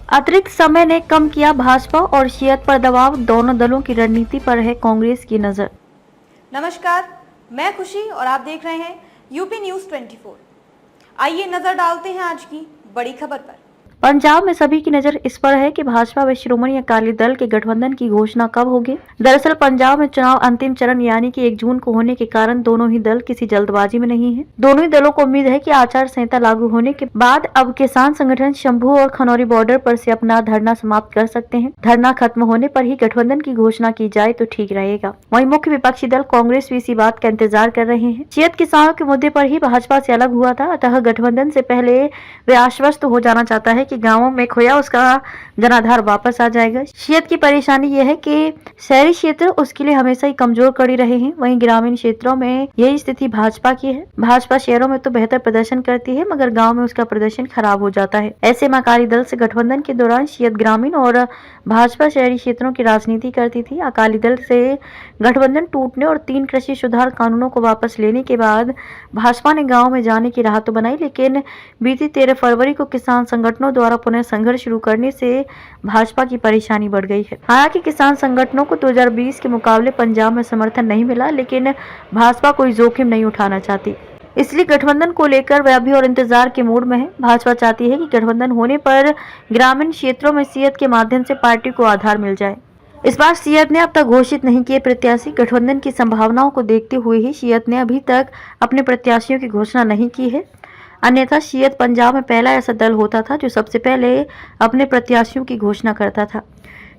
अतिरिक्त समय ने कम किया भाजपा और शियत पर दबाव, दोनों दलों की रणनीति पर है कांग्रेस की नजर। नमस्कार, मैं खुशी और आप देख रहे हैं यूपी न्यूज 24। आइए नजर डालते हैं आज की बड़ी खबर पर। पंजाब में सभी की नजर इस पर है कि भाजपा व श्रोमणी अकाली दल के गठबंधन की घोषणा कब होगी। दरअसल पंजाब में चुनाव अंतिम चरण यानी कि 1 जून को होने के कारण दोनों ही दल किसी जल्दबाजी में नहीं है। दोनों ही दलों को उम्मीद है कि आचार संहिता लागू होने के बाद अब किसान संगठन शंभू और खनौरी बॉर्डर पर से अपना धरना समाप्त कर सकते हैं। धरना खत्म होने पर ही गठबंधन की घोषणा की जाए तो ठीक रहेगा। वहीं मुख्य विपक्षी दल कांग्रेस भी इसी बात का इंतजार कर रहे हैं। शियत किसानों के मुद्दे पर ही भाजपा से अलग हुआ था, अतः गठबंधन से पहले वे आश्वस्त हो जाना चाहता है कि गांवों में खोया उसका जनाधार वापस आ जाएगा। शियत की परेशानी यह है कि शहरी क्षेत्र उसके लिए हमेशा ही कमजोर कड़ी रहे हैं, वहीं ग्रामीण क्षेत्रों में यही स्थिति भाजपा की है। भाजपा शहरों में तो बेहतर प्रदर्शन करती है मगर गांव में उसका प्रदर्शन खराब हो जाता है। ऐसे में अकाली दल से गठबंधन के दौरान शियत ग्रामीण और भाजपा शहरी क्षेत्रों की राजनीति करती थी। अकाली दल से गठबंधन टूटने और 3 कृषि सुधार कानूनों को वापस लेने के बाद भाजपा ने गाँव में जाने की राह तो बनाई, लेकिन बीती 13 फरवरी को किसान संगठनों द्वारा पुनः संघर्ष शुरू करने से भाजपा की परेशानी बढ़ गई है। हालांकि किसान संगठनों को 2020 के मुकाबले पंजाब में समर्थन नहीं मिला, लेकिन भाजपा कोई जोखिम नहीं उठाना चाहती, इसलिए गठबंधन को लेकर वह अभी और इंतजार के मूड में है। भाजपा चाहती है कि गठबंधन होने पर ग्रामीण क्षेत्रों में शियत के माध्यम से पार्टी को आधार मिल जाए। इस बार शियत ने अब तक घोषित नहीं किए प्रत्याशी। गठबंधन की संभावनाओं को देखते हुए ही शियत ने अभी तक अपने प्रत्याशियों की घोषणा नहीं की है। अन्यथा शियत पंजाब में पहला ऐसा दल होता था जो सबसे पहले अपने प्रत्याशियों की घोषणा करता था।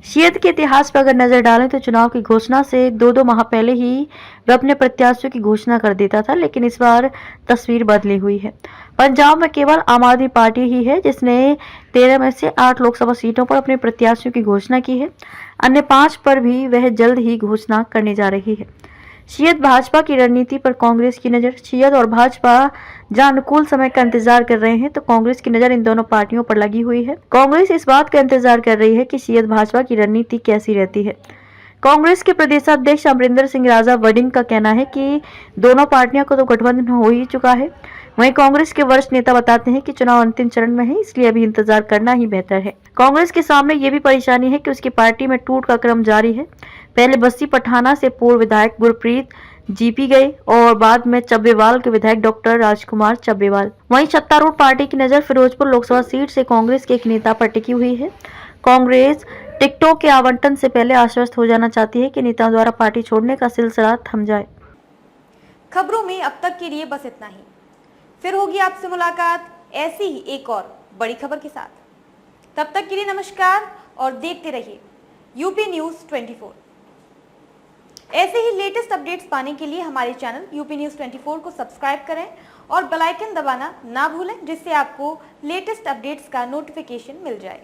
शियत के इतिहास पर अगर नजर डालें तो चुनाव की घोषणा से 2-2 माह पहले ही वह अपने प्रत्याशियों की घोषणा कर देता था, लेकिन इस बार तस्वीर बदली हुई है। पंजाब में केवल आम आदमी पार्टी ही है जिसने 13 में से 8 लोकसभा सीटों पर अपने प्रत्याशियों की घोषणा की है। अन्य 5 पर भी वह जल्द ही घोषणा करने जा रही है। शियत भाजपा की रणनीति पर कांग्रेस की नजर। शियत और भाजपा जहां अनुकूल समय का इंतजार कर रहे हैं तो कांग्रेस की नजर इन दोनों पार्टियों पर लगी हुई है। कांग्रेस इस बात का इंतजार कर रही है कि शियत भाजपा की रणनीति कैसी रहती है। कांग्रेस के प्रदेशाध्यक्ष अमरिंदर सिंह राजा वडिंग का कहना है कि दोनों पार्टियों को तो गठबंधन हो ही चुका है। वहीं कांग्रेस के वरिष्ठ नेता बताते हैं कि चुनाव अंतिम चरण में है, इसलिए अभी इंतजार करना ही बेहतर है। कांग्रेस के सामने ये भी परेशानी है कि उसकी पार्टी में टूट का क्रम जारी है। पहले बस्सी पठाना से पूर्व विधायक गुरप्रीत जीपी गए और बाद में चब्बेवाल के विधायक डॉक्टर राजकुमार चब्बेवाल। वहीं सत्तारूढ़ पार्टी की नजर फिरोजपुर लोकसभा सीट से कांग्रेस के एक नेता पर टिकी हुई है। कांग्रेस टिकटों के आवंटन से पहले आश्वस्त हो जाना चाहती है कि नेताओं द्वारा पार्टी छोड़ने का सिलसिला थम जाए। खबरों में अब तक के लिए बस इतना ही। फिर होगी आपसे मुलाकात ऐसी ही एक और बड़ी खबर के साथ। तब तक के लिए नमस्कार और देखते रहिए यूपी न्यूज 24। ऐसे ही लेटेस्ट अपडेट्स पाने के लिए हमारे चैनल यूपी न्यूज 24 को सब्सक्राइब करें और बेल आइकन दबाना ना भूलें, जिससे आपको लेटेस्ट अपडेट्स का नोटिफिकेशन मिल जाए।